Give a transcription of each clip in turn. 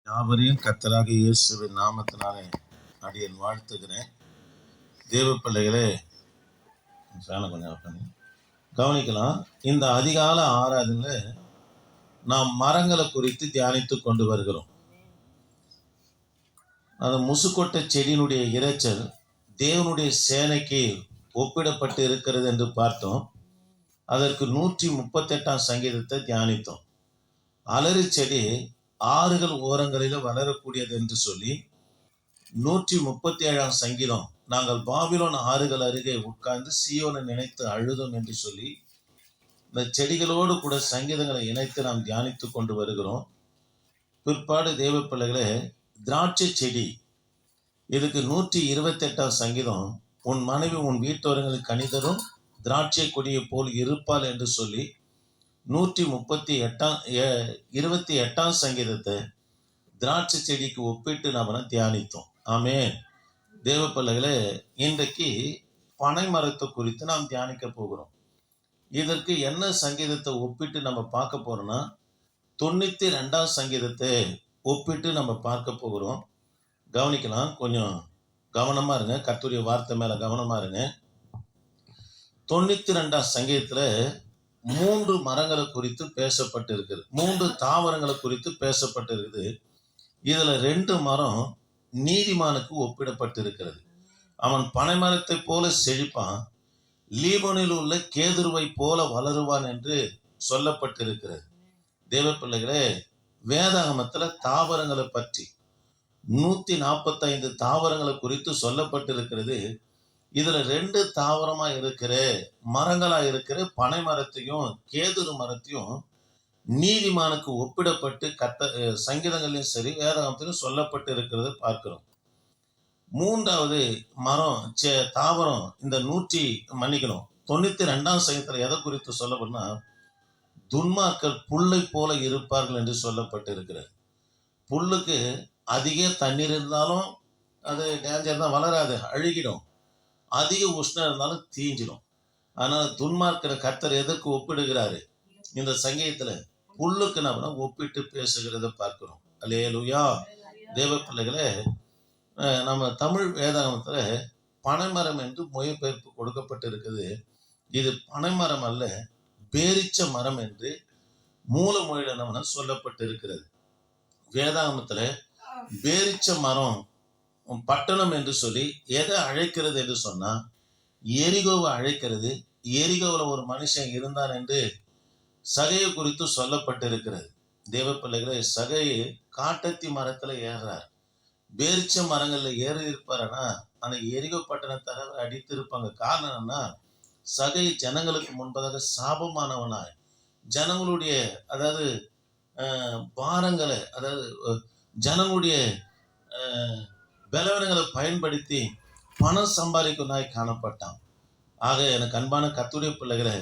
யாவரையும் கர்த்தராகிய இயேசுவின் நாமத்தினாலே அடியேன் வாழ்த்துகிறேன். தேவ பிள்ளைகளே, கொஞ்சம் கவனிக்கலாம். இந்த அதிகால ஆராதனையில் நாம் மரங்களை குறித்து தியானித்து கொண்டு வருகிறோம். அந்த முசுக்கொட்டை செடியினுடைய இரைச்சல் தேவனுடைய சேனைக்கு ஒப்பிடப்பட்டு இருக்கிறது என்று பார்த்தோம். அதற்கு 138ஆம் சங்கீதத்தை தியானித்தோம். அலறி செடி ஆறுகள் ஓரங்களில் வளரக்கூடியது என்று சொல்லி 137ஆம் சங்கீதம் நாங்கள் பாபிலோன் ஆறுகள் அருகே உட்கார்ந்து சீயோனை நினைத்து அழுதோம் என்று சொல்லி இந்த செடிகளோடு கூட சங்கீதங்களை இணைத்து நாம் தியானித்து கொண்டு வருகிறோம். பிற்பாடு தேவ பிள்ளைகளே, திராட்சை செடி, இதுக்கு 128ஆம் சங்கீதம் உன் மனைவி உன் வீட்டோரங்களுக்கு கனிதரும் திராட்சை கொடியை போல் இருப்பாள் என்று சொல்லி 128ஆம் சங்கீதத்தை திராட்சை செடிக்கு ஒப்பிட்டு நாம் தியானித்தோம். ஆமென். தேவ பிள்ளைகளே, இன்றைக்கு பனை மரத்தை குறித்து நாம் தியானிக்க போகிறோம். இதற்கு என்ன சங்கீதத்தை ஒப்பிட்டு நம்ம பார்க்க போறோம்னா 92ஆம் சங்கீதத்தை ஒப்பிட்டு நம்ம பார்க்க போகிறோம். கவனிக்கலாம், கொஞ்சம் கவனமா இருங்க. கர்த்தருடைய வார்த்தை மேல கவனமா இருங்க. 92ஆம் சங்கீதத்துல 3 மரங்களை குறித்து பேசப்பட்டு இருக்குது, 3 தாவரங்களை குறித்து பேசப்பட்டு இருக்குது. இதுல 2 மரம் நீதிமானுக்கு ஒப்பிடப்பட்டு இருக்கிறது. அவன் பனை மரத்தை போல செழிப்பான், லீபோனில் உள்ள கேதுருவை போல வளருவான் என்று சொல்லப்பட்டிருக்கிறது. தேவ பிள்ளைகளே, வேதாகமத்துல தாவரங்களை பற்றி 145 தாவரங்களை குறித்து சொல்லப்பட்டிருக்கிறது. இதுல 2 தாவரமா இருக்கிற மரங்களா இருக்கிற பனை மரத்தையும் கேதுரு மரத்தையும் நீதிமானுக்கு ஒப்பிடப்பட்டு சங்கீதங்களையும் சரி வேதாகமத்திலும் சொல்லப்பட்டு இருக்கிறது பார்க்கிறோம். 3வது மரம் தாவரம் இந்த 92ஆம் சங்கீதத்துல எதை குறித்து சொல்லப்படுனா துன்மார்க்கர் புல்லை போல இருப்பார்கள் என்று சொல்லப்பட்டு இருக்கிறது. புல்லுக்கு அதிக தண்ணீர் இருந்தாலும் அது டேஞ்சர் தான், வளராது, அழுகிடும். அதிக உஷ்ணம் இருந்தாலும் தீஞ்சிடும். அதனால துன்மார்க்கிற கர்த்தர் எதற்கு ஒப்பிடுகிறாரு? இந்த சங்கீதத்துல புல்லுக்கு நம்ம ஒப்பிட்டு பேசுகிறத பார்க்கிறோம். அல்லேலூயா. தேவ பிள்ளைகளே, நம்ம தமிழ் வேதாகமத்துல பனைமரம் என்று மொழிபெயர்ப்பு கொடுக்கப்பட்டு இருக்குது. இது பனைமரம் அல்ல, பேரிச்ச மரம் என்று மூல மொழியில நம்ம சொல்லப்பட்டு இருக்கிறது. வேதாகமத்துல பேரிச்ச மரம் பட்டணம் என்று சொல்லி எதை அழைக்கிறது என்று சொன்னா எரிகோவை அழைக்கிறது. எரிகோவில் ஒரு மனுஷன் இருந்தான் என்று சகையை குறித்து சொல்லப்பட்டிருக்கிறது. தேவ பிள்ளைகளை, சகை காட்டத்தி மரத்துல ஏறார், பேரிச்ச மரங்கள்ல ஏறி இருப்பாருன்னா ஆனா எரிகோ பட்டணத்தை அடித்து இருப்பாங்க. காரணம் என்னன்னா சகை ஜனங்களுக்கு முன்பதாக சாபமானவனாய் ஜனங்களுடைய பாரங்களை ஜனங்களுடைய பலவீனங்களை பயன்படுத்தி பணம் சம்பாதிக்கும் நாய் காணப்பட்டான். ஆக எனக்கு அன்பான கர்த்தருடைய பிள்ளைகளை,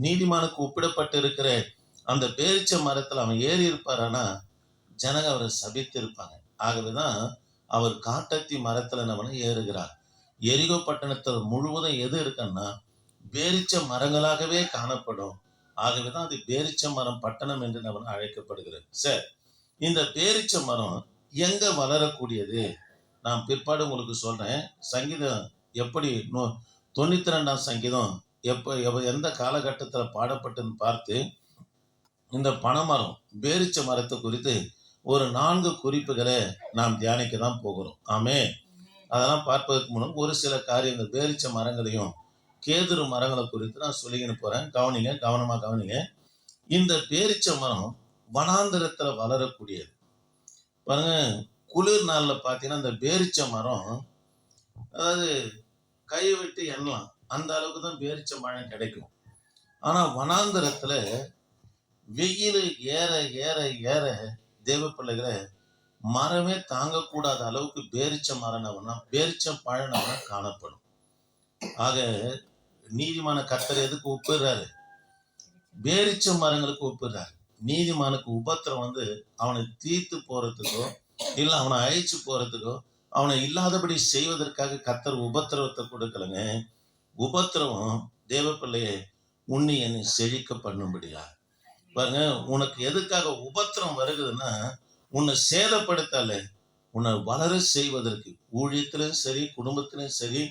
நீதிமானுக்கு ஒப்பிடப்பட்டு இருக்கிற அந்த பேரிச்ச மரத்துல அவன் ஏறி இருப்பாரானா ஜனங்க அவரை சபித்து இருப்பாங்க. ஆகவேதான் அவர் காட்டத்தி மரத்துல நம்ம ஏறுகிறார். எரிகோ பட்டணத்தில் முழுவதும் எது இருக்குன்னா பேரிச்ச மரங்களாகவே காணப்படும். ஆகவேதான் அது பேரிச்ச மரம் பட்டணம் என்று நம்ம அழைக்கப்படுகிறது. சரி, இந்த பேரிச்ச மரம் எங்க வளரக்கூடியது நான் பிற்பாடு உங்களுக்கு சொல்றேன். சங்கீதம் எப்படி 92ஆம் சங்கீதம் எந்த காலகட்டத்தில் பாடப்பட்டுன்னு பார்த்து இந்த பனைமரம் பேரிச்ச மரத்தை குறித்து ஒரு 4 குறிப்புகளை நாம் தியானிக்க தான் போகிறோம். ஆமே. அதெல்லாம் பார்ப்பதற்கு முன்னும் ஒரு சில காரியங்கள் பேரிச்ச மரங்களையும் கேதுரு மரங்களை குறித்து நான் சொல்லிக்கின்னு போறேன். கவனிங்க, கவனமா கவனிங்க. இந்த பேரிச்ச மரம் வனாந்திரத்துல வளரக்கூடியது. பாருங்க, குளிர் நாள்ல பாத்தீங்கன்னா இந்த பேரிச்ச மரம் கையை விட்டு எண்ணலாம், அந்த அளவுக்கு தான் பேரிச்ச மரம் கிடைக்கும். ஆனா வனாந்திரத்துல வெயில் ஏற ஏற ஏற தேவ பிள்ளைகளை மரமே தாங்கக்கூடாத அளவுக்கு பேரிச்ச பழம் காணப்படும். ஆக நீதிமான கர்த்தர் எதுக்கு ஒப்பிடுறாரு? பேரிச்ச மரங்களுக்கு ஒப்பிடுறாரு. நீதிமானுக்கு உபத்திரம் அவனை தீர்த்து போறதுக்கோ இல்ல அவனை அழிச்சு போறதுக்கோ அவனை இல்லாதபடி செய்வதற்காக கர்த்தர் உபத்திரவத்தை கொடுக்கலங்க. உபத்திரவம் தேவ பிள்ளையை உன்னை என்னை செழிக்க பண்ணும்படியா. பாருங்க, உனக்கு எதுக்காக உபத்திரம் வருகுதுன்னா உன்னை சேதப்படுத்தல, உன்னை வளர செய்வதற்கு ஊழியத்திலும் சரி, குடும்பத்திலும் சரி,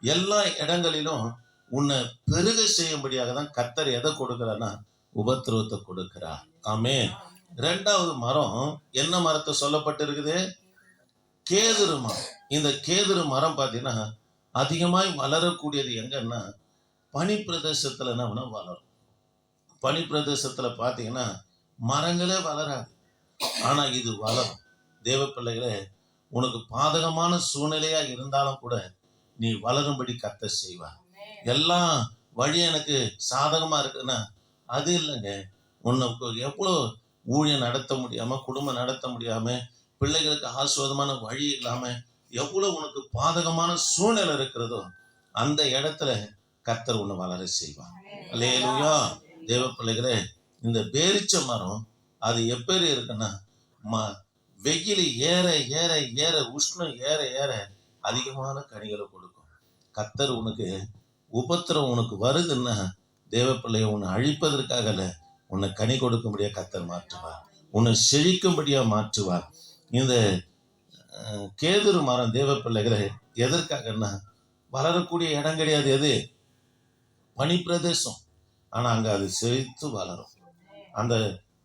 எல்லா இடங்களிலும் உன்னை பெருக செய்யும்படியாக தான் கர்த்தர் எதை கொடுக்கிறார்னா உபத்திரவத்தை கொடுக்கிறார். ஆமென். இரண்டாவது மரம் என்ன மரத்தை சொல்லப்பட்டு இருக்குது? கேதுரு மரம். இந்த கேதுரு மரம் பார்த்தீங்கன்னா அதிகமாய் வளரக்கூடியது எங்கன்னா பனி பிரதேசத்துல என்ன வளரும். பனி பிரதேசத்துல பார்த்தீங்கன்னா மரங்களே வளராது, ஆனா இது வளரும். தேவ பிள்ளைகளே, உனக்கு பாதகமான சூழ்நிலையா இருந்தாலும் கூட நீ வளரும்படி கர்த்தர் செய்வார். எல்லாம் வழி எனக்கு சாதகமா இருக்குன்னா அது இல்லைங்க. உனக்கு எவ்வளோ ஊழியம் நடத்த முடியாம, குடும்பம் நடத்த முடியாம, பிள்ளைகளுக்கு ஆசுவாதமான வழி இல்லாம எவ்வளவு உனக்கு பாதகமான சூழ்நிலை இருக்கிறதோ அந்த இடத்துல கர்த்தர் உன்னை வளர செய்வார். அல்லேலூயா. தேவ பிள்ளைகளே, இந்த பேரிச்ச மரம் அது எப்படி இருக்குன்னா வெயில் ஏற ஏற ஏற, உஷ்ணம் ஏற ஏற அதிகமான கனிகளை கொடுக்கும். கர்த்தர் உனக்கு உபத்திரம் உனக்கு வருதுன்னா தேவ பிள்ளைய உன்னை அழிப்பதற்காக அல்ல, உன்னை கனி கொடுக்கும்படியா கர்த்தர் மாற்றுவார், உன்னை செழிக்கும்படியா மாற்றுவார். இந்த கேதுரு மரம் தேவ பிள்ளைகளை எதற்காகன்னா வளரக்கூடிய இடம் கிடையாது, எது பனி பிரதேசம். ஆனா அங்க அது செழித்து வளரும். அந்த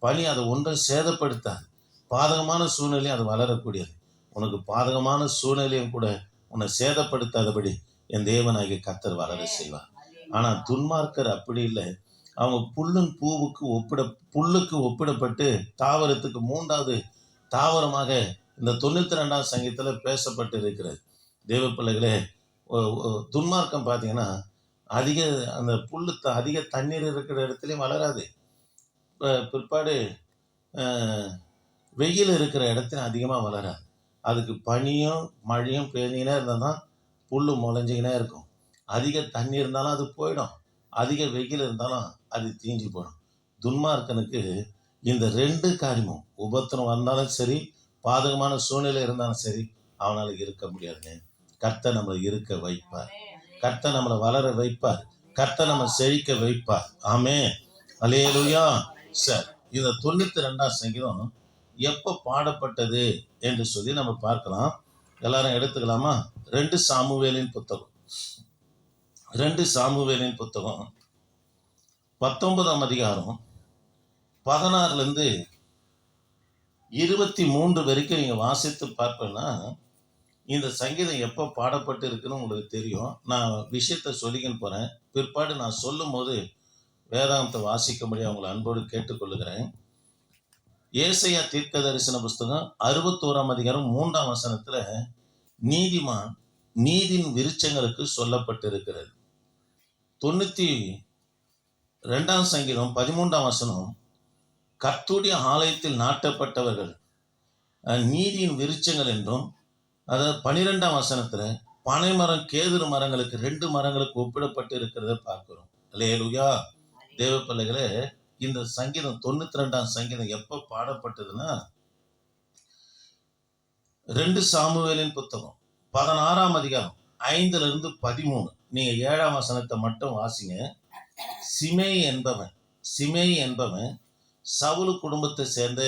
பனி அதை ஒன்றை சேதப்படுத்தாது. பாதகமான சூழ்நிலையும் அது வளரக்கூடியது. உனக்கு பாதகமான சூழ்நிலையும் கூட உன்னை சேதப்படுத்தாதபடி என் தேவனாகிய கர்த்தர் வளர செய்வார். ஆனா துன்மார்க்கர் அப்படி இல்லை. அவங்க புல்லுக்கு ஒப்பிடப்பட்டு தாவரத்துக்கு மூன்றாவது தாவரமாக இந்த 92ஆம் சங்கீதத்துல பேசப்பட்டு இருக்கிறது. தேவ பிள்ளைகளே, துன்மார்க்கம் பார்த்தீங்கன்னா அந்த புல்லு அதிக தண்ணீர் இருக்கிற இடத்துலையும் வளராது. பிற்பாடு வெயில் இருக்கிற இடத்துல அதிகமாக வளராது. அதுக்கு பனியும் மழையும் பெய்ஞ்சிக்கினே இருந்தால் தான் புல் முளைஞ்சிக்கினே இருக்கும். அதிக தண்ணி இருந்தாலும் அது போயிடும், அதிக வெயில் இருந்தாலும் அது தீஞ்சு போயிடும். துன்மார்க்கனுக்கு இந்த ரெண்டு காரியமும், உபத்திரம் வந்தாலும் சரி, பாதகமான சூழ்நிலை இருந்தாலும் சரி, அவனால் இருக்க முடியாதுங்க. கர்த்தர் நம்மளை இருக்க வைப்பார், கர்த்தர் நம்மளை வளர வைப்பார், கர்த்தர் நம்ம செழிக்க வைப்பார். ஆமென். அல்லேலூயா. சார், இந்த 92ஆம் சங்கீதம் எப்போ பாடப்பட்டது என்று சொல்லி நம்ம பார்க்கலாம். எல்லாரும் எடுத்துக்கலாமா? 2 சாமுவேலின் புத்தகம் 19ஆம் அதிகாரம் 16 23 வரைக்கும் நீங்க வாசித்து பார்ப்பேன்னா இந்த சங்கீதம் எப்போ பாடப்பட்டு இருக்குன்னு உங்களுக்கு தெரியும். நான் விஷயத்த சொல்லிக்கின்னு போறேன். பிற்பாடு நான் சொல்லும் போது வேதாந்தத்தை வாசிக்கும்படி அவங்களை அன்போடு கேட்டுக்கொள்ளுகிறேன். ஏசாயா தீர்க்க தரிசன புஸ்தகம் 61ஆம் அதிகாரம் 3ஆம் வசனத்துல நீதிமான் நீதியின் விருட்சங்களுக்கு சொல்லப்பட்டிருக்கிறது. 92ஆம் சங்கீதம் 13ஆம் வசனம் கர்த்தருடைய ஆலயத்தில் நாட்டப்பட்டவர்கள் நீதியின் விருட்சங்கள் என்றும், அதாவது 12ஆம் வசனத்துல பனைமரம் கேதுரு மரங்களுக்கு 2 மரங்களுக்கு ஒப்பிடப்பட்டு இருக்கிறத பார்க்கிறோம். அல்லேலூயா. தேவ பிள்ளைகளே, இந்த சங்கீதம் 92ஆம் சங்கீதம் எப்போ பாடப்பட்டதுன்னா 2 சாமுவேலின் புத்தகம் 16ஆம் அதிகாரம் 5-13. நீங்க 7ஆம் வசனத்தை மட்டும் வாசிங்க. சிமேய் என்பவன் சவுலு குடும்பத்தை சேர்ந்த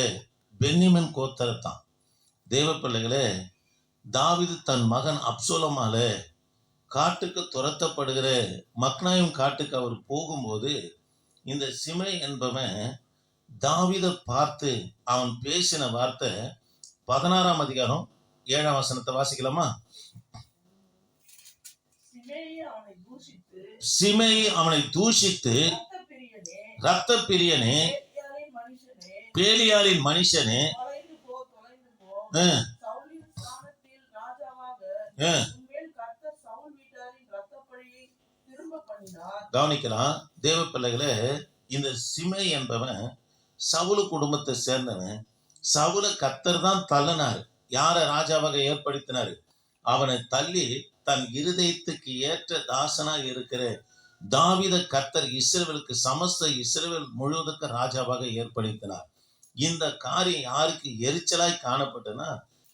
பென்னிமன் கோத்திரத்தான். தேவ பிள்ளைகளே, தாவீது தன் மகன் அப்சலோமால காட்டுக்கு துரத்தப்படுகிற மக்னாயும் காட்டுக்கு அவர் போகும்போது இந்த சிமேய் என்பவன் தாவீதை பார்த்து அவன் பேசின வார்த்தை 16ஆம் அதிகாரம் 7ஆம் வசனத்தை வாசிக்கலாமா? சிமேய் அவனை தூஷித்து, இரத்த பிரியனே, பேலியாளின் மனுஷனே, கவனிக்கலாம். தேவ பிள்ளைகளே, இந்த சிமேய் என்பவன் சவுலு குடும்பத்தை சேர்ந்தவன். சவுல கர்த்தர் தான் தள்ளினார். யாரை ராஜாவாக ஏற்படுத்தினாரு? அவனை தள்ளி தன் இருதயத்துக்கு ஏற்ற தாசனாக இருக்கிற தாவீதை கர்த்தர் இஸ்ரவேலுக்கு, சமஸ்த இஸ்ரவேல் முழுவதுக்கு ராஜாவாக ஏற்படுத்தினார். இந்த காரியம் யாருக்கு எரிச்சலாய் காணப்பட்டதுன்னா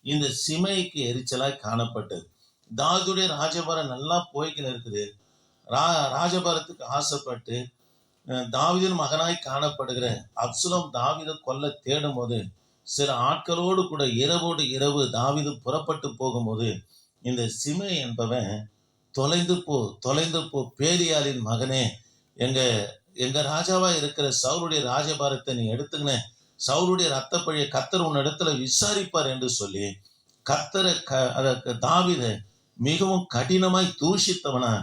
இந்த சிமேய்க்கு எரிச்சலாய் காணப்பட்டது. தாவீதுடைய ராஜபாரம் நல்லா போய்க்கின்னு இருக்குது. ராஜபாரத்துக்கு ஆசைப்பட்டு தாவீதின் மகனாய் காணப்படுகிற அப்சலோம் தாவீதை கொல்ல தேடும் போது சில ஆட்களோடு கூட இரவோடு இரவு தாவீது புறப்பட்டு போகும்போது இந்த சிமை என்பவன் தொலைந்து போ பேரியாளின் மகனே, எங்க எங்க ராஜாவா இருக்கிற சவுலுடைய ராஜபாரத்தை நீ எடுத்துக்கின, சவுலுடைய ரத்த பழிய கர்த்தர் உன் இடத்துல விசாரிப்பார் என்று சொல்லி கர்த்தரை தாவீதை மிகவும் கடினமாய் தூஷித்தவனா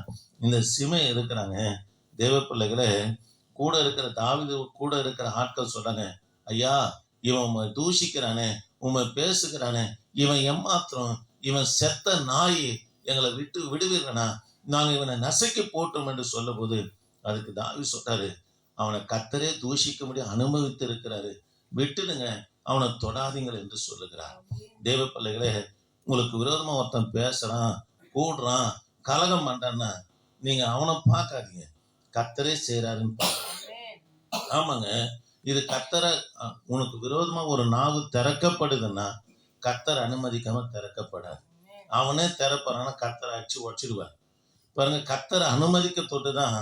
இந்த சிமை இருக்கிறாங்க. தேவ பிள்ளைகளே, கூட இருக்கிற தாவீது கூட இருக்கிற ஆட்கள் சொல்றாங்க, ஐயா இவன் தூஷிக்கிறானே, உண்மை பேசுகிறானே, இவன் எம்மாத்திரம், இவன் செத்த நாய், எங்களை விட்டு விடுவீர்களா, நாங்க இவனை நசைக்கு போட்டோம் என்று சொல்ல போது அதுக்கு தாவீது சொல்றாரு, அவனை கர்த்தரே தூஷிக்க முடிய அனுமதித்து இருக்கிறாரு, விட்டுடுங்க, அவனை தொடாதீங்கள் என்று சொல்லுகிறார். தேவ பிள்ளைகளே, உங்களுக்கு விரோதமா ஒருத்தன் பேசுறான், கூடுறான், கலகம் பண்றான்னா நீங்க அவனை பார்க்காதீங்க, கர்த்தரே செய்யறாருன்னு பாருங்க. ஆமாங்க, இது கர்த்தரை, உனக்கு விரோதமா ஒரு நாவு திறக்கப்படுதுன்னா கர்த்தர் அனுமதிக்காம திறக்கப்படாது. அவனே திறப்பானா கர்த்தரை அடிச்சு உடச்சிடுவார் பாருங்க. கர்த்தரை அனுமதிக்க தொட்டுதான்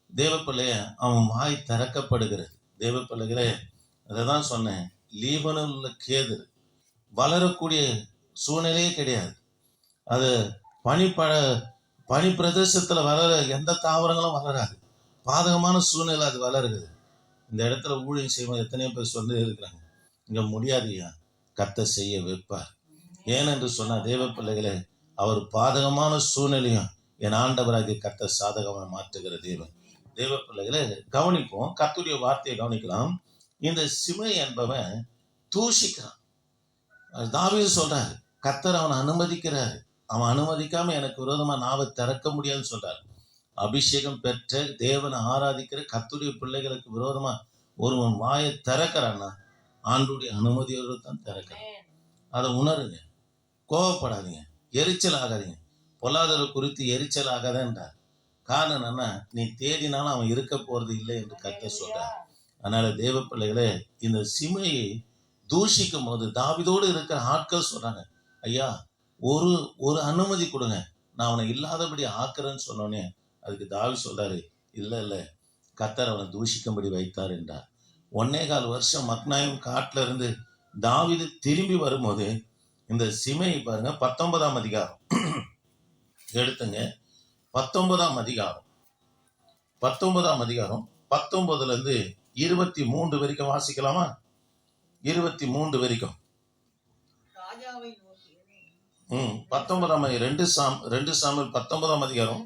தேவ பிள்ளைய அவன் வாய் திறக்கப்படுகிறது. தேவ பிள்ளைகளே, அதைதான் சொன்னேன், லீபனில் உள்ள கேதுரு வளரக்கூடிய சூழ்நிலையே கிடையாது. அது பனி பிரதேசத்துல வளர எந்த தாவரங்களும் வளராது, பாதகமான சூழ்நிலை அது வளருகிறது. இந்த இடத்துல ஊழியம் செய்வோம் எத்தனையோ பேர் சொல்லி இருக்கிறாங்க, இங்க முடியாதுயா, கர்த்தர் செய்ய வைப்பார். ஏனென்று சொன்னா தேவ பிள்ளைகளே, அவர் பாதகமான சூழ்நிலையும் என் ஆண்டவராகிய கர்த்தர் சாதகமாக மாற்றுகிற தேவன். தேவ பிள்ளைகளே, கவனிப்போம், கர்த்தருடைய வார்த்தையை கவனிக்கலாம். இந்த சிமை என்பவன் தூஷிக்கிறான். தாவீது சொல்றாரு, கர்த்தர் அவனை அனுமதிக்கிறாரு, அவன் அனுமதிக்காம எனக்கு விரோதமா நாவை திறக்க முடியாதுன்னு சொல்றாரு. அபிஷேகம் பெற்ற தேவனை ஆராதிக்கிற கர்த்தருடைய பிள்ளைகளுக்கு விரோதமா ஒருவன் வாயை திறக்கிறான்னா ஆண்டுடைய அனுமதியோடு தான் திறக்கிறான். அதை உணருங்க, கோவப்படாதீங்க, எரிச்சல் ஆகாதீங்க. பொல்லாதவரை குறித்து எரிச்சல் ஆகாதன்றார். காரணம் என்னன்னா, நீ தேடினாலும் அவன் இருக்க போறது இல்லை என்று கர்த்தர் சொல்றார். அதனால தேவ பிள்ளைகளே, இந்த சிமையை தூஷிக்கும் போது தாவீதோடு இருக்கிற ஆட்கள் சொல்றாங்க, ஐயா ஒரு அனுமதி கொடுங்க, நான் அவனை இல்லாதபடி ஆக்குறேன்னு சொன்னோன்னே அதுக்கு தாவீது சொல்றாரு, இல்ல கர்த்தர் அவனை தூஷிக்கும்படி வைத்தார் என்றார். 1.25 வருஷம் மக்னாயும் காட்டுல இருந்து தாவீது திரும்பி வரும்போது இந்த சிமை பாருங்க, 19ஆம் அதிகாரம் எடுத்துங்க, 19ஆம் அதிகாரம் 19 இருந்து 23 வரைக்கும் வாசிக்கலாமா? 23 வரைக்கும். 19ஆம் 2 சாமுவேல் 19ஆம் அதிகாரம்.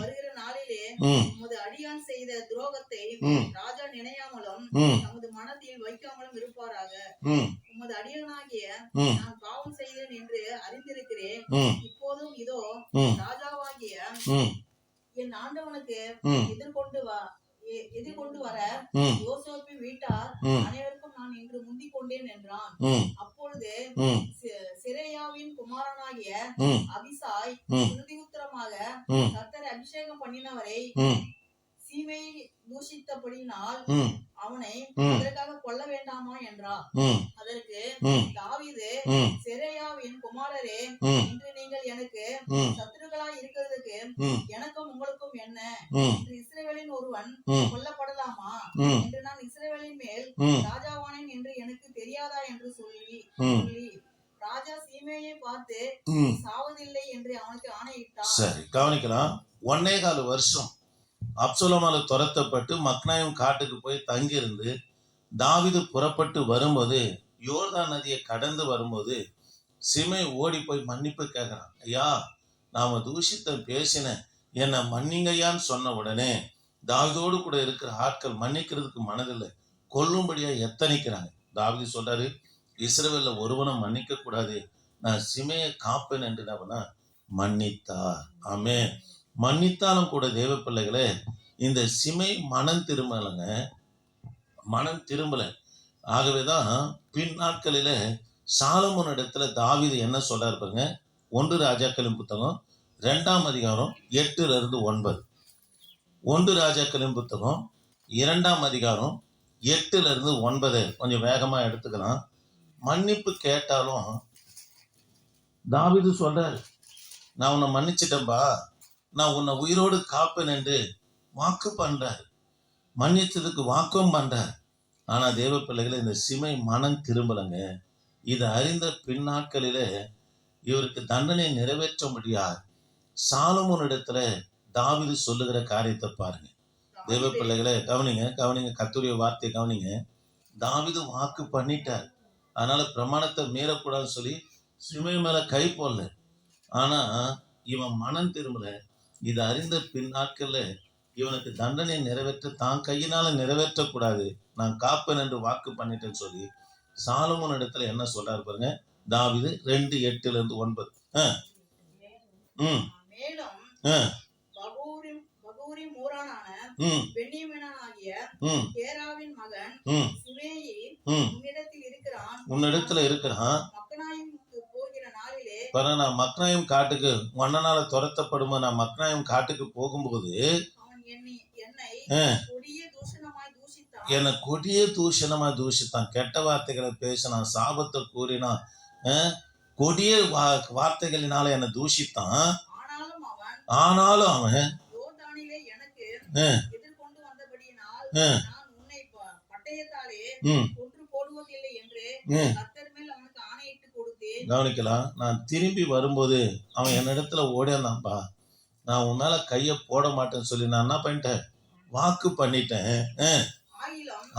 வருகிற நாளிலே உமது அடியான் செய்த துரோகத்தை ராஜா நினையாமலும் தமது மனத்தில் வைக்காமலும் இருப்பாராக. உமது அடியானாகிய நான் பாவம் செய்தேன் என்று அறிந்திருக்கிறேன். இப்போதும் இதோ ராஜாவாகிய என் ஆண்டவனுக்கு எதிர்கொண்டு வர யோசேப்பின் வீட்டார் அனைவருக்கும் நான் இன்று முந்திக் கொண்டேன் என்றான். அப்பொழுது செரேயாவின் குமாரனாகிய அபிசாய் பிரதியுத்தரமாக, கர்த்தரை அபிஷேகம் பண்ணினவரை சீமையை தூஷித்தபடியினால் அவனை அதற்காக கொல்ல வேண்டாமா என்றார். அதற்கு தாவீது, செரேயாவின் குமாரரே, இன்று நீங்கள் எனக்கு சத்துருக்களாய் இருக்கிறதுக்கு எனக்கும் உங்களுக்கும் என்ன? இன்று இஸ்ரவேலின் ஒருவன் கொல்லப்படலாமா என்று நான் இஸ்ரவேலின் மேல் ராஜாவானேன் என்று எனக்கு தெரியாதா என்று சொல்லி ராஜா சீமையை பார்த்து சாவதில்லை என்று அவனுக்கு ஆணையிட்டார். சரி, கவனிக்கலாம். 1.25 வருஷம் அப்சலோமால துரத்தப்பட்டு மக்னாயும் காட்டுக்கு போய் தங்கியிருந்து தாவீது புறப்பட்டு வரும்போது, யோர்தான் நதியை கடந்து வரும்போது சிமை ஓடி போய் மன்னிப்பு கேட்கிறான். ஐயா, நாம தூஷித்த பேசின, என்னை மன்னிங்கய்யான்னு சொன்ன உடனே தாவீதோடு கூட இருக்கிற ஆட்கள் மன்னிக்கிறதுக்கு மனதில்லை, கொல்லும்படியா எத்தனிக்கிறாங்க. தாவீது சொல்றாரு, இஸ்ரவேல்ல ஒருவனும் மன்னிக்க கூடாது, நான் சிமையை காப்பேன் என்று மன்னித்தார். ஆமே. மன்னித்தாலும் கூட தேவ பிள்ளைகளே, இந்த சிமை மனம் திரும்பல. ஆகவேதான் பின் நாட்களில சாலமோன் இடத்துல தாவீது என்ன சொல்றாரு பாருங்க. 1 ராஜாக்களின் புத்தகம் 2ஆம் அதிகாரம் 8 இருந்து 9. 1 ராஜாக்களின் புத்தகம் 2ஆம் அதிகாரம் 8 இருந்து 9 கொஞ்சம் வேகமா எடுத்துக்கலாம். மன்னிப்பு கேட்டாலும் தாவீது சொல்றாரு, நான் உன்னை மன்னிச்சிட்டேன்பா, நான் உன்னை உயிரோடு காப்பேன் என்று வாக்கு பண்றார். மன்னிச்சதுக்கு வாக்கும் பண்றார். ஆனா தேவ பிள்ளைகளை, இந்த சிமை மனம் திரும்பலங்க. இதை அறிந்த பின்னாட்களிலே இவருக்கு தண்டனை நிறைவேற்ற முடியாது. சாலமோன் இடத்துல தாவீது சொல்லுகிற காரியத்தை பாருங்க. தேவ பிள்ளைகளை கவனிங்க, கர்த்தருடைய வார்த்தையை கவனிங்க. தாவீது வாக்கு பண்ணிட்டார். அதனால பிரமாணத்தை மீறக்கூடாதுன்னு சொல்லி சிமை மேல கை போடல. ஆனா இவன் மனம் திரும்பல. இதை அறிந்த பின்னாட்கள்ல இவனுக்கு தண்டனை நிறைவேற்ற தான் கையினால நிறைவேற்றக்கூடாது, நான் காப்பேன் என்று வாக்கு பண்ணிட்டேன்னு சொல்லி சாலமோன் இடத்துல என்ன சொல்றாரு பாருங்க. தாவீது 2:8-9. மேலும் பகூரிம் ஊரானான பென்யமீனாகிய கேராவின் மகன் சிமேயி உன்னிடத்தில் இருக்கிறான். மக்னாயிமுக்கு போகிற நாளிலே நான் மக்னாயிம் காட்டுக்கு மன்னனால துரத்தப்படுமா, நான் மக்னாயிம் காட்டுக்கு போகும்போது அவன் என்னை கொடிய தூஷணமாய் தூஷித்தான். கெட்ட வார்த்தைகளை பேசினான், சாபத்தை கூறினான், கொடிய வார்த்தைகளினால என்னை தூஷித்தான். ஆனாலும் அவன் யோர்தானிலே எனக்கு எதிர்கொண்டு வந்தபடியினால் நான் உன்னை பட்டயத்தாலே கொன்று போடுவதில்லை என்று கர்த்தர் மேல் அவனுக்கு ஆணையிட்டு கொடுத்தேன். கவனிக்கலாம். நான் திரும்பி வரும்போது அவன் என்னிடத்துல ஓடியாந்தான்பா, நான் உன் மேல கைய போட மாட்டேன்னு சொல்லி நான் என்ன பண்ணிட்டேன், வாக்கு பண்ணிட்டேன்.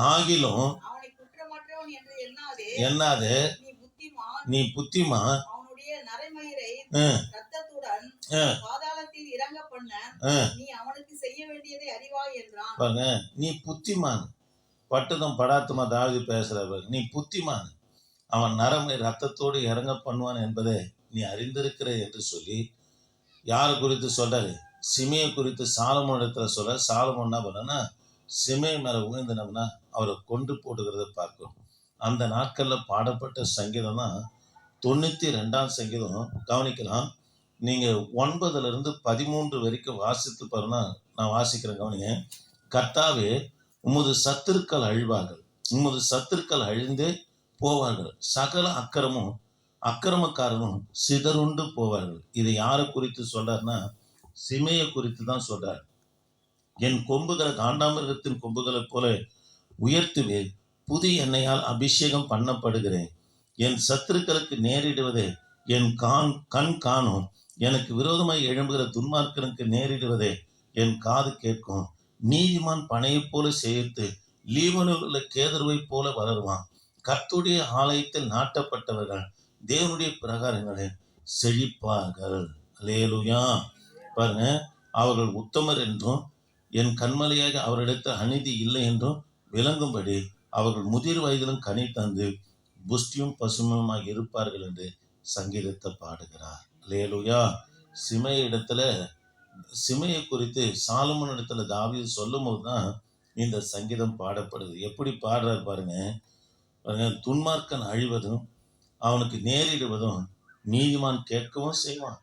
ஆகிலும் அவனை குற்றமற்றவன் என்று எண்ணாதே, நீ புத்திமான், அவனுடைய நரைமயிரை இரத்தத்துடன் பாதாளத்தில் இறங்க பண்ண நீ அவனுக்கு செய்ய வேண்டியதை அறிவாய் என்றான். பாருங்க, நீ புத்திமான். பட்டுதம் படாத்துமா தாவீது பேசுற, நீ புத்திமான், அவன் நரமை ரத்தத்தோடு இறங்க பண்ணுவான் என்பதை நீ அறிந்திருக்கிற என்று சொல்லி யாரு குறித்து சொல்றாரு, சிமையை குறித்து சாலமோன் இடத்துல சொல்ற. சாலமோன் என்ன பண்ணா, சிமை மேல உயர்ந்தனம்னா அவரை கொண்டு போடுகிறத பார்க்கிறோம். அந்த நாட்கள்ல பாடப்பட்ட சங்கீதம் தான் 92ஆம் சங்கீதம். கவனிக்கலாம். நீங்க 9-13 வரைக்கும் வாசித்து பாருன்னா, நான் வாசிக்கிறேன், கவனிங்க. கர்த்தாவே, உமது சத்துருக்கள் அழிவார்கள், உமது சத்துருக்கள் அழிந்தே போவார்கள், சகல அக்கிரமக்காரனும் சிதறுண்டு போவார்கள். இதை யாரை குறித்து சொல்றாருன்னா, சிமையை குறித்து தான் சொல்றார். என் கொம்புகளை காண்டாமிருகத்தின் கொம்புகளை போல உயர்த்துவேன், புதிய எண்ணெயால் அபிஷேகம் பண்ணப்படுகிறேன். என் சத்துருக்களுக்கு நேரிடுவதே என் கண் காணும், எனக்கு விரோதமாய் எழும்புகிற துன்மார்க்கனுக்கு நேரிடுவதே என் காது கேட்கும். நீதிமான் பனையை போல சேர்த்து லீபனோனில் உள்ள கேதுருவை போல வளருவான். கர்த்தருடைய ஆலயத்தில் நாட்டப்பட்டவர்கள் தேவனுடைய பிரகாரங்களில் செழிப்பார்கள். அல்லேலூயா. பாருங்க, அவர்கள் உத்தமர் என்றும் என் கண்மலையாக அவரிடத்தில் அநீதி இல்லை என்றும் விளங்கும்படி அவர்கள் முதிர் வயதிலும் கனி தந்து புஷ்டியும் பசுமையுமாக இருப்பார்கள் என்று சங்கீதத்தை பாடுகிறார். அல்லேலூயா. சிமையை குறித்து சாலமோன் இடத்துல தாவீது சொல்லும் போதுதான் இந்த சங்கீதம் பாடப்படுது. எப்படி பாடுறார் பாருங்க. துன்மார்க்கன் அழிவதும் அவனுக்கு நேரிடுவதும் நீதிமான் கேட்கவும் செய்வான்,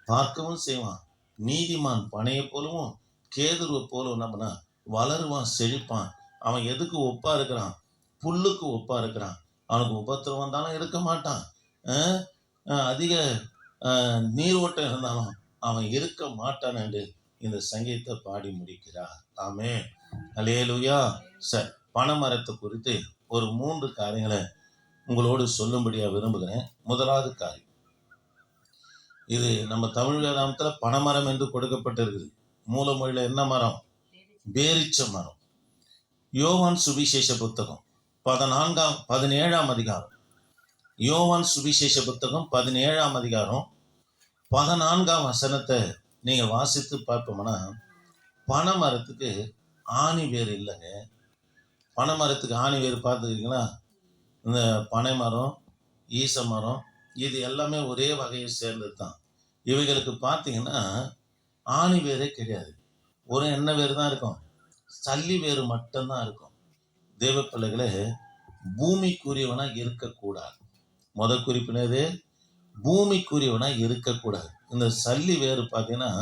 பார்க்கவும் செய்வான். நீதிமான் பனையை போலவும் கேதுருவை போல என்ன வளருவான், செழிப்பான். அவன் எதுக்கு ஒப்பா இருக்கிறான், புல்லுக்கு ஒப்பா இருக்கிறான். அவனுக்கு உபத்திரம் வந்தாலும் இருக்க மாட்டான், அதிக நீரோட்டம் இருந்தாலும் அவன் இருக்க மாட்டான் என்று இந்த சங்கீதத்தை பாடி முடிக்கிறார். ஆமே, அல்லேலூயா. சார், பனைமரத்தை குறித்து ஒரு 3 காரியங்களை உங்களோடு சொல்லும்படியா விரும்புகிறேன். முதலாவது காரியம், இது நம்ம தமிழ் வேதாந்தத்துல பனைமரம் என்று கொடுக்கப்பட்டிருக்குது. மூல மொழியில என்ன மரம்? பேரிச்ச மரம். யோவான் சுவிசேஷ புத்தகம் 17ஆம் அதிகாரம். யோவான் சுவிசேஷ புத்தகம் 17ஆம் அதிகாரம் 14ஆம் வசனத்தை நீங்க வாசித்து பார்ப்போம்னா, பனைமரத்துக்கு ஆணி வேர் இல்லைங்க. பனைமரத்துக்கு ஆணி வேர் பார்த்துக்கிட்டீங்களா? இந்த பனை மரம், ஈச மரம், இது எல்லாமே ஒரே வகையை சேர்ந்தது தான். இவைகளுக்கு பார்த்தீங்கன்னா ஆணி வேரே கிடையாது. ஒரு எண்ணெய் வேறு தான் இருக்கும், சல்லி வேறு மட்டும்தான் இருக்கும். தேவ பிள்ளைகளே, பூமிக்குரியவனா இருக்கக்கூடாது. குறிப்பினது பூமிக்குரியவனா இருக்கக்கூடாது. இந்த சல்லி வேறு பார்த்தீங்கன்னா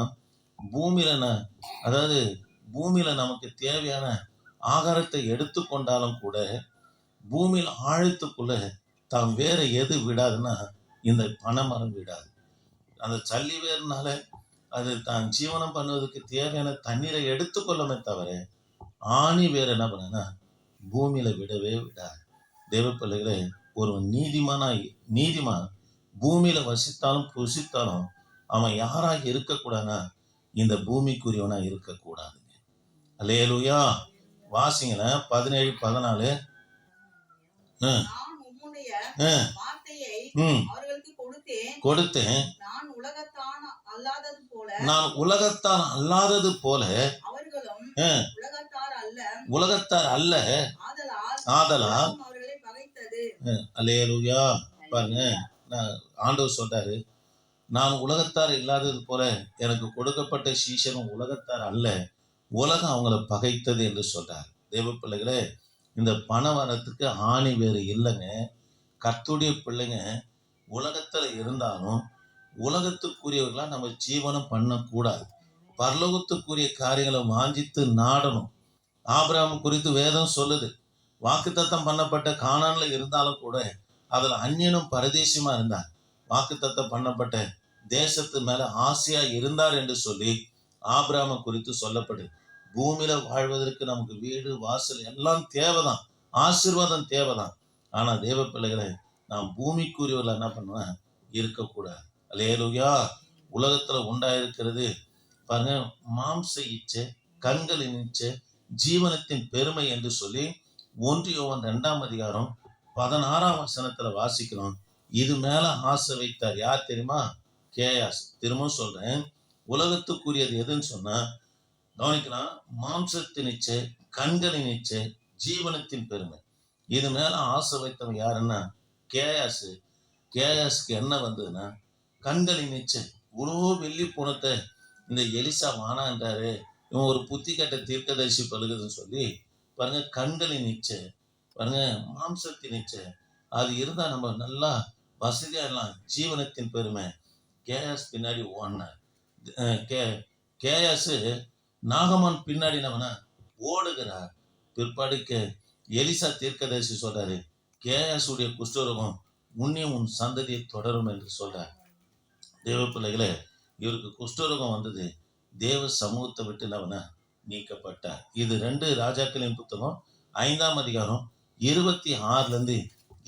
பூமியில நமக்கு தேவையான ஆகாரத்தை எடுத்துக்கொண்டாலும் கூட பூமியில் ஆழத்துக்குள்ள தாம் வேற எது விடாதுன்னா இந்த பனைமரம் விடாது. அந்த சல்லி வேறுனால அது தான் ஜீவனம் பண்ணுவதற்கு தேவையான தண்ணீரை எடுத்துக்கொள்ளமே தவிர ஆணி வேறு என்ன பண்ணா பூமியில விடவே விடாது. தேவ பிள்ளைகளே, ஒரு நீதிமான் பூமியில வசித்தாலும் புசித்தாலும் அவன் யாராக இருக்கக்கூடாதுன்னா இந்த பூமிக்குரியவனா இருக்கக்கூடாது. அல்லேலூயா. வாசிங்கள 17:14. நான் உம்முடைய வார்த்தையை அவர்களுக்கு கொடுத்தேன். நான் உலகத்தான் அல்லாதது போல அவர்களும் உலகத்தார் அல்ல. ஆதலால் அவர்களை பகைத்தது. அல்லேலூயா. பாருங்க, ஆண்டவர் சொல்றாரு, நான் உலகத்தார் இல்லாதது போல எனக்கு கொடுக்கப்பட்ட சீஷனும் உலகத்தார் அல்ல, உலகம் அவங்கள பகைத்தது என்று சொல்றார். தேவ பிள்ளைகளே, இந்த பண வரத்துக்கு ஆணி வேறு இல்லைங்க. கர்த்தருடைய பிள்ளைங்க உலகத்துல இருந்தாலும் உலகத்துக்குரியவர்களா நம்ம ஜீவனம் பண்ணக்கூடாது. பரலோகத்துக்குரிய காரியங்களை வாஞ்சித்து நாடணும். ஆபிரகாம் குறித்து வேதம் சொல்லுது, வாக்குத்தத்தம் பண்ணப்பட்ட கானான்ல இருந்தாலும் கூட அதுல அந்நியனும் பரதேசியமா இருந்தார். வாக்குத்தத்தம் பண்ணப்பட்ட தேசத்து மேல ஆசையா இருந்தார் என்று சொல்லி ஆபிரகாமை குறித்து சொல்லப்படுது. பூமியில வாழ்வதற்கு நமக்கு வீடு வாசல் எல்லாம் தேவைதான், ஆசீர்வாதம் தேவைதான். ஆனா தேவ பிள்ளைகளை நாம் பூமிக்குரியவர்கள் என்ன பண்ணுவேன் இருக்கக்கூடாது. அல்லேலூயா. உலகத்துல உண்டாயிருக்கிறது பாருங்க, மாம்ச இச்சை, கண்களின் இச்சை, ஜீவனத்தின் பெருமை என்று சொல்லி 1 யோவான் 2:16 வாசிக்கிறோம். இது மேல ஆசை வைத்தார் யார் தெரியுமா? கேயாஸ். திரும்ப சொல்றேன், உலகத்துக்குரியது எதுன்னு சொன்னா கவனிக்கலாம், மாம்சத்தின் இச்சை, கண்களின் இச்சை, ஜீவனத்தின் பெருமை. இது மேல ஆசை வைத்தவன் யாருன்னா கேயாசு. கேயாசுக்கு என்ன வந்ததுன்னா கண்களின் இச்சை. இவ்வளோ வெள்ளி பணத்தை இந்த எலிசா வானான்றாரு, இவன் ஒரு புத்தி கட்ட தீர்க்கதரிசி பழுகுதுன்னு சொல்லி பாருங்க, கண்களின் இச்சை பாருங்க, மாம்சத்தின் இச்சை, அது இருந்தா நம்ம நல்லா வசதியாடலாம். ஜீவனத்தின் பெருமை. கேயாஸ் பின்னாடி ஓடினார். கேயாசு நாகமான் பின்னாடி நம்மனா ஓடுகிறார். பிற்பாடு எலிசா தீர்க்கதரிசி சொல்றாரு, கேயாசுடைய குஷ்டரோகம் உன்னையும் உன் சந்ததியை தொடரும் என்று சொல்றார். தேவ பிள்ளைகளே, இவருக்கு குஷ்டரோகம் வந்தது, தேவ சமூகத்தை விட்டு அவனை நீக்கப்பட்டார். இது 2 ராஜாக்களின் புத்தகம் 5ஆம் அதிகாரம் 26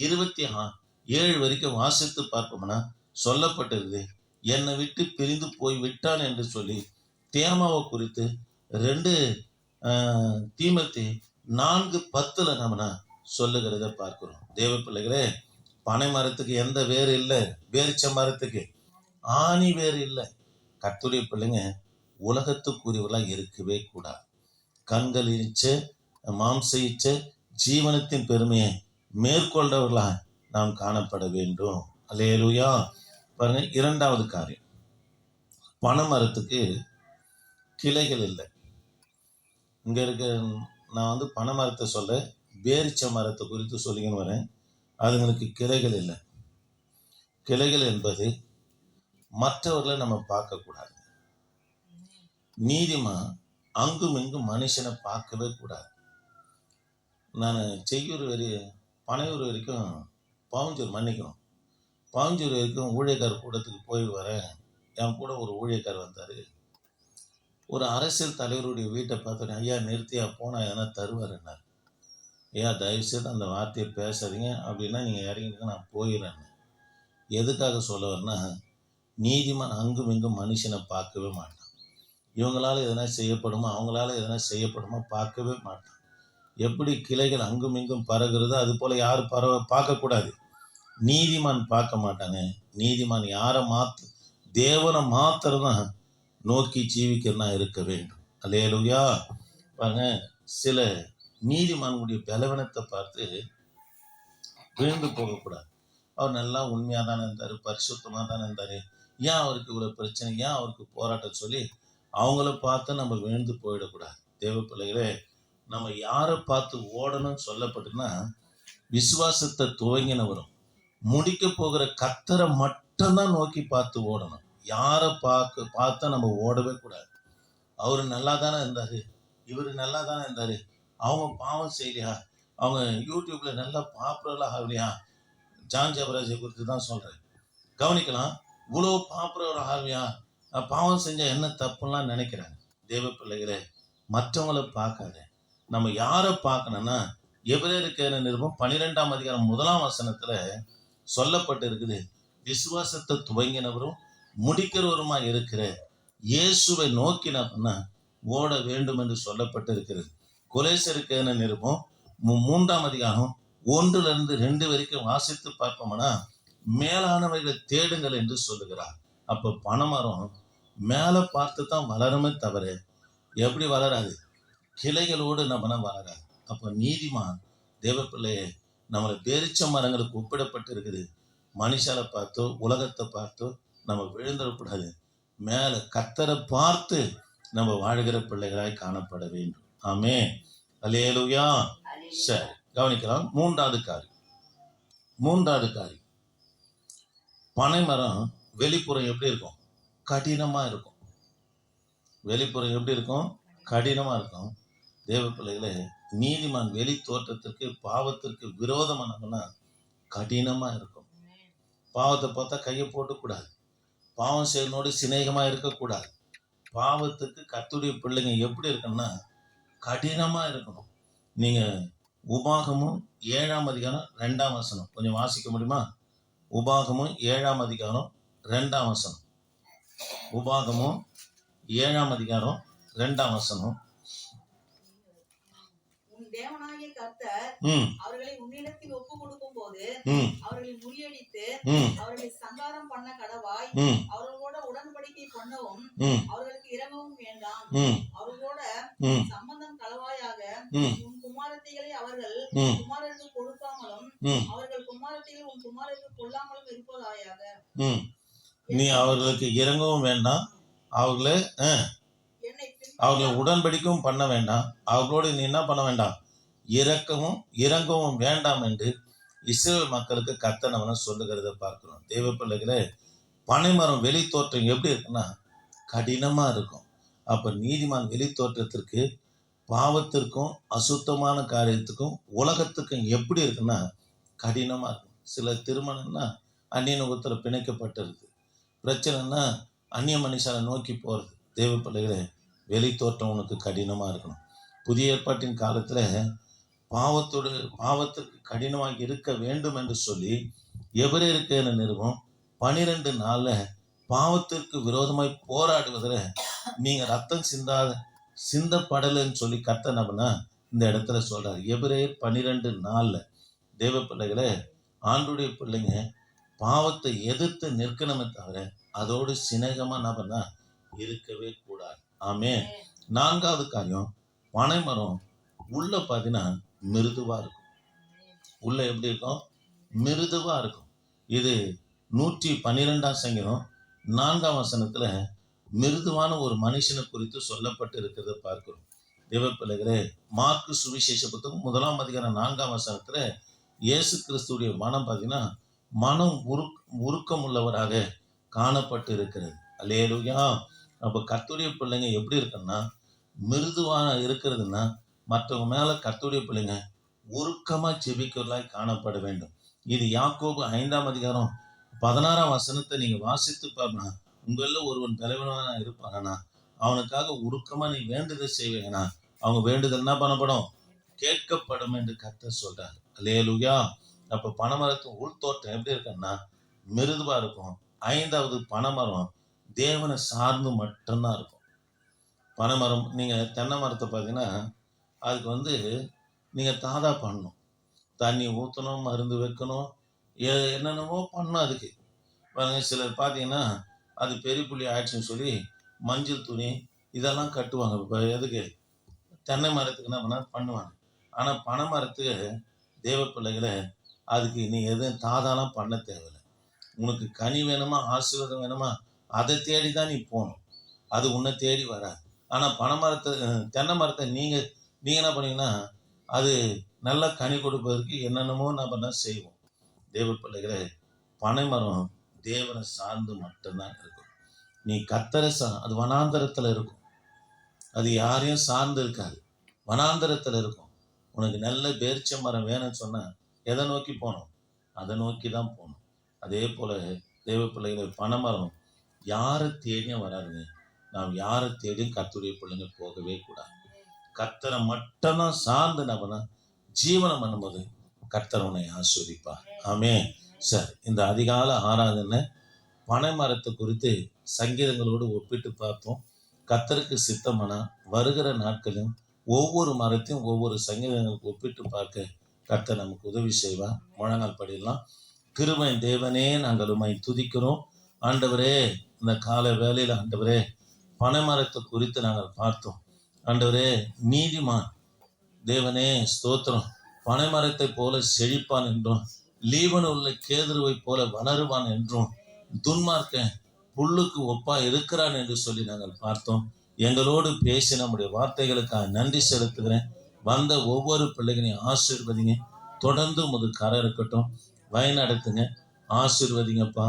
27 வரைக்கும் வாசித்து பார்ப்போம்னா சொல்லப்பட்டிருது, என்னை விட்டு பிரிந்து போய் விட்டான் என்று சொல்லி தேமாவை குறித்து 2 தீமோத்தேயு 4:10 நம்ம சொல்லுகிறத பார்க்கிறோம். தேவ பிள்ளைகளே, பனை மரத்துக்கு எந்த வேறு இல்லை, பேரிச்ச மரத்துக்கு ஆணி வேறு இல்லை. கர்த்தருடைய பிள்ளைங்க உலகத்துக்குரியவர்களா இருக்கவே கூடாது. கண்கள் இச்சை, மாம்ச இச்சை, ஜீவனத்தின் பெருமையை மேற்கொண்டவர்களா நாம் காணப்பட வேண்டும். அல்லேலூயா. பாருங்க, 2வது காரியம், பனை மரத்துக்கு கிளைகள் இல்லை. இங்க இருக்க நான் பனை மரத்தை சொல்ல பேரிச்ச மரத்தை குறித்து சொல்லிங்கன்னு வரேன். அதுங்களுக்கு கிளைகள் இல்லை. கிளைகள் என்பது மற்றவர்களை நம்ம பார்க்கக்கூடாது. நீதிமான் அங்கும் இங்கும் மனுஷனை பார்க்கவே கூடாது. நான் பனையூர் வரைக்கும் பாவஞ்சூர் மன்னிக்கணும், பாவஞ்சூர் வரைக்கும் ஊழியக்கார் கூடத்துக்கு போய் வரேன். என் கூட ஒரு ஊழியக்கார் வந்தார். ஒரு அரசியல் தலைவருடைய வீட்டை பார்த்தோன்னே, ஐயா நிறுத்தியா போனால் எதனா தருவாருன்னார். ஐயா தயவுசெய்து அந்த வார்த்தையை பேசாதீங்க, அப்படின்னா நீங்கள் இறங்கிட்டு நான் போயிடுறேன்னு. எதுக்காக சொல்ல வரேன்னா, நீதிமான் அங்கும் இங்கும் மனுஷனை பார்க்கவே மாட்டான். இவங்களால எதனா செய்யப்படுமா, அவங்களால எதனா செய்யப்படுமா பார்க்கவே மாட்டான். எப்படி கிளைகள் அங்கும் இங்கும் பறகுறதோ அது போல யாரும் பார்க்கக்கூடாது. நீதிமான் பார்க்க மாட்டாங்க. நீதிமான் யாரை தேவனை மாத்திரம்தான் நோக்கி ஜீவிக்கிறனா இருக்க வேண்டும். அல்லேலூயா. பாருங்க, சில நீதிமானுடைய பலவீனத்தை பார்த்து விழுந்து போகக்கூடாது. அவர் நல்லா உண்மையாக தானே இருந்தார், பரிசுத்தமாக தானே இருந்தார், ஏன் அவருக்கு இவ்வளோ பிரச்சனை, ஏன் அவருக்கு போராட்டம் சொல்லி அவங்கள பார்த்து நம்ம விழுந்து போயிடக்கூடாது. தேவ பிள்ளைகளே, நம்ம யாரை பார்த்து ஓடணும்னு சொல்லப்பட்டுன்னா, விசுவாசத்தை துவங்கினவரும் முடிக்க போகிற கர்த்தரை மட்டும்தான் நோக்கி பார்த்து ஓடணும். யாரை பார்த்தா நம்ம ஓடவே கூடாது. அவரு நல்லா தானே இருந்தாரு, இவரு நல்லா தானே இருந்தாரு, அவங்க பாவம் செய்யலையா, அவங்க யூடியூப்ல நல்லா பாப்புலராக ஆகலையா. ஜான் ஜெபராஜை குறித்து தான் சொல்றேன். கவனிக்கலாம். இவ்வளோ பாப்புற ஒரு ஆவியா, பாவம் செஞ்சா என்ன தப்புலாம் நினைக்கிறாங்க. தேவ பிள்ளைகளே, மற்றவங்களை பார்க்காத. நம்ம யாரை பார்க்கணும்னா, எபிரேயருக்கு எழுதின நிருபம் 12ஆம் அதிகாரம் 1ஆம் வசனத்துல சொல்லப்பட்டு இருக்குது, விசுவாசத்தை துவங்கினவரும் முடிக்கிறவருமா இருக்கிற இயேசுவை நோக்கினா ஓட வேண்டும் என்று சொல்லப்பட்டு இருக்கிறது. கொலேசருக்கு எழுதின நிருபம் 3ஆம் அதிகாரம் 1-2 வரைக்கும் வாசித்து பார்ப்போம்னா, மேலானவைகளை தேடுங்கள் என்று சொல்லுகிறார். அப்ப பனைமரம் மேல பார்த்து தான் வளருமே தவிர எப்படி வளராது, கிளைகளோடு நம்ம வளராது. அப்ப நீதிமான் தேவ பிள்ளையே, நம்மளை பேரிச்ச மரங்களுக்கு ஒப்பிடப்பட்டு இருக்குது. மனுஷால பார்த்தோ உலகத்தை பார்த்தோ நம்ம விழுந்துடக்கூடாது. மேல கர்த்தரை பார்த்து நம்ம வாழ்கிற பிள்ளைகளாய் காணப்பட வேண்டும். ஆமென். அல்லேலூயா. சரி, கவனிக்கலாம். மூன்றாவது காரியம், பனைமரம் வெளிப்புறம் எப்படி இருக்கும்? கடினமா இருக்கும். வெளிப்புறம் எப்படி இருக்கும்? கடினமா இருக்கும். தேவ பிள்ளைகளே, நீதிமான் வெளி தோற்றத்திற்கு பாவத்திற்கு விரோதமானவனா கடினமா இருக்கும். பாவத்தை பார்த்தா கையை போட்டக்கூடாது. பாவம் செய்யனோடு சிநேகமா இருக்கக்கூடாது. பாவத்துக்கு கர்த்தருடைய பிள்ளைங்க எப்படி இருக்குன்னா கடினமா இருக்கணும். நீங்க உபாகமும் 7ஆம் அதிகாரம் 2ஆம் வசனம் கொஞ்சம் வாசிக்க முடியுமா? உபாகமும் 7ஆம் அதிகாரம் 2ஆம் வசனம். உபாகமும் 7ஆம் அதிகாரம் 2ஆம் வசனம். உன் தேவனாகிய கர்த்தர் அவர்களை உன்னிடத்தில் ஒப்பு கொடுக்கும் போது அவர்களை முறியடித்து அவர்களை சங்காரம் பண்ண கடவாய். அவர்களோட உடன்படிக்கை பண்ணவும் அவர்களுக்கு இரங்கவும் வேண்டாம். அவர்களோட சம்பந்தம் களவாயாக உன் குமாரத்திகளை அவர்கள் குமாரருக்கு கொடுக்காமலும் அவர்கள் குமாரத்திகள் உன் குமாரருக்கு கொள்ளாமலும் இருப்பதாயாக. நீ அவர்களுக்கு இறங்கவும் வேண்டாம், அவர்களை உடன்படிக்கவும் பண்ண வேண்டாம், அவர்களோடு நீ என்ன பண்ண வேண்டாம், இறங்கவும் வேண்டாம் என்று இஸ்ரவேல் மக்களுக்கு கர்த்தர் சொல்லுகிறத பார்க்கிறோம். தேவ பிள்ளைகளே, பனைமரம் வெளி தோற்றம் எப்படி இருக்குன்னா கடினமா இருக்கும். அப்ப நீதிமான் வெளி தோற்றத்திற்கு பாவத்திற்கும் அசுத்தமான காரியத்துக்கும் உலகத்துக்கும் எப்படி இருக்குன்னா கடினமா இருக்கும். சில திருமணம்னா அந்நிய நுகத்துல பிணைக்கப்பட்டிருக்கு. பிரச்சனைனா அந்நிய மனுஷனை நோக்கி போறது. தேவ பிள்ளைகளே, வெளி தோற்றம் உனக்கு கடினமா இருக்கணும். புதிய ஏற்பாட்டின் காலத்துல பாவத்திற்கு கடினமாக இருக்க வேண்டும் என்று சொல்லி எபிரேயருக்கு எழுதின நிருபம் 12:4 பாவத்திற்கு விரோதமாய் போராடுவதில் நீங்க ரத்தம் சிந்தப்படலைன்னு சொல்லி கர்த்தர் நபனா இந்த இடத்துல சொல்றாரு. எபிரேயர் 12:4. தேவ பிள்ளைகளே, ஆண்டுடைய பிள்ளைங்க பாவத்தை எதிர்த்து நிற்கணுமே தவிர அதோடு சிநேகமா நபனா இருக்கவே கூடாது. ஆமென். 4வது காரியம், பனைமரம் உள்ள பார்த்தீங்கன்னா மிருதுவா இருக்கும். உள்ள எப்படி இருக்கும்? மிருதுவா இருக்கும். இது 112ஆம் சங்கீதம் 4ஆம் வசனத்துல மிருதுவான ஒரு மனுஷனை குறித்து சொல்லப்பட்டு இருக்கிறத பார்க்கிறோம். தேவ பிள்ளைகளே, மார்க்கு சுவிசேஷ புத்தகம் 1ஆம் அதிகாரம் 4ஆம் வசனத்துல இயேசு கிறிஸ்துடைய மனம் பார்த்தீங்கன்னா மனம் உருக்கம் உள்ளவராக காணப்பட்டு இருக்கிறது. அல்லேலூயா. அப்ப கர்த்தருடைய பிள்ளைங்க எப்படி இருக்குன்னா மிருதுவான இருக்கிறதுனா மற்றவங்க மேல கர்த்தருடைய பிள்ளைங்க உருக்கமா ஜெபிக்கிறவர்களாய் காணப்பட வேண்டும். இது யாக்கோபு 5ஆம் அதிகாரம் 16ஆம் வசனத்தை நீங்க வாசித்து பாருங்க. உங்கள ஒருவன் பலவீனனா இருப்பானா அவனுக்காக உருக்கமா நீ வேண்டுதல் செய்வீங்கன்னா அவங்க வேண்டுதல் என்ன பண்ணப்படும்? கேட்கப்படும் என்று கர்த்தர் சொல்றாரு. அல்லேலூயா. அப்ப பனைமரத்தின் உள்தோற்றம் எப்படி இருக்குன்னா மிருதுவா இருக்கும். 5வது, பனைமரம் தேவனை சார்ந்து மட்டும்தான் இருக்கும். பனைமரம், நீங்க தென்னை மரத்தை பார்த்தீங்கன்னா அதுக்கு நீங்க தாதா பண்ணணும், தண்ணி ஊற்றணும், மருந்து வைக்கணும், என்னென்னமோ பண்ணணும். அதுக்கு பாருங்க, சிலர் பார்த்தீங்கன்னா அது பெரிய புள்ளி ஆயிடுச்சுன்னு சொல்லி மஞ்சள் துணி இதெல்லாம் கட்டுவாங்க. இப்போ எதுக்கு? தென்னை மரத்துக்கு என்ன பண்ணுவாங்க. ஆனால் பனை மரத்துக்கு தேவ பிள்ளைகளை அதுக்கு நீ எதுவும் தாதாலாம் பண்ண தேவையில்லை. உனக்கு கனி வேணுமா, ஆசீர்வாதம் வேணுமா, அதை தேடி தான் நீ போகணும். அது உன்னை தேடி வராது. ஆனால் தென்னை மரத்தை நீங்கள் என்ன பண்ணீங்கன்னா அது நல்லா கனி கொடுப்பதற்கு என்னென்னமோ நம்ம செய்வோம். தேவ பிள்ளைகளை, பனைமரம் தேவனை சார்ந்து மட்டும்தான் இருக்கும். நீ கர்த்தரை அது வனாந்தரத்தில் இருக்கும். அது யாரையும் சார்ந்து இருக்காது, வனாந்தரத்தில் இருக்கும். உனக்கு நல்ல பேரிச்ச மரம் வேணும்னு சொன்னால் எதை நோக்கி போகணும்? அதை நோக்கி தான் போகணும். அதே போல தேவ பிள்ளைகளை பனைமரம் யாரை தேடியும் வராதுங்க. நாம் யாரை தேடியும் கர்த்தருடைய பிள்ளைங்க போகவே கூடாது. கர்த்தரை மட்டும்தான் சார்ந்து நம்ம ஜீவனம் பண்ணும்போது கர்த்தர் உன்னை ஆசீர்வதிப்பார். ஆமென். சார், இந்த அதிகால ஆராதனை பனைமரத்தை குறித்து சங்கீதங்களோடு ஒப்பிட்டு பார்த்தோம். கர்த்தருக்கு சித்தமானா வருகிற நாட்களும் ஒவ்வொரு மரத்தையும் ஒவ்வொரு சங்கீதங்களுக்கு ஒப்பிட்டு பார்க்க கர்த்தர் நமக்கு உதவி செய்வார். முழங்கால் படியெல்லாம். கிருபை தேவனே, நாங்கள் உம்மை துதிக்கிறோம். ஆண்டவரே, இந்த கால வேளையில் ஆண்டவரே பனைமரத்தை குறித்து நாங்கள் பார்த்தோம். ஆண்டவரே, நீதிமான் தேவனே ஸ்தோத்திரம், பனைமரத்தை போல செழிப்பான் என்றும் லீவன் உள்ள கேதுருவை போல வளருவான் என்றும் துன்மார்க்கன் புல்லுக்கு ஒப்பா இருக்கிறான் என்று சொல்லி நாங்கள் பார்த்தோம். எங்களோடு பேசி நம்முடைய வார்த்தைகளுக்காக நன்றி செலுத்துகிறேன். வந்த ஒவ்வொரு பிள்ளைகளையும் ஆசீர்வதிங்க. தொடர்ந்து உமது கரம் இருக்கட்டும். வழிநடத்துங்க, ஆசீர்வதிங்கப்பா.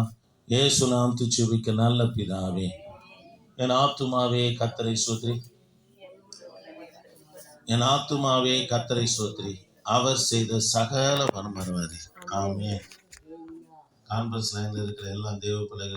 இயேசு நாமத்தில் துதிக்க நல்ல பிதாவே. என் ஆத்துமாவே கர்த்தரை ஸ்தோத்திரி, என் ஆத்துமாவே கர்த்தரை ஸ்தோத்திரி, அவர் செய்த சகல மறவாதி. ஆமென். கான்ஃபரன்ஸ் லைன்ல இருக்கிற எல்லா தேவ பிள்ளைகள்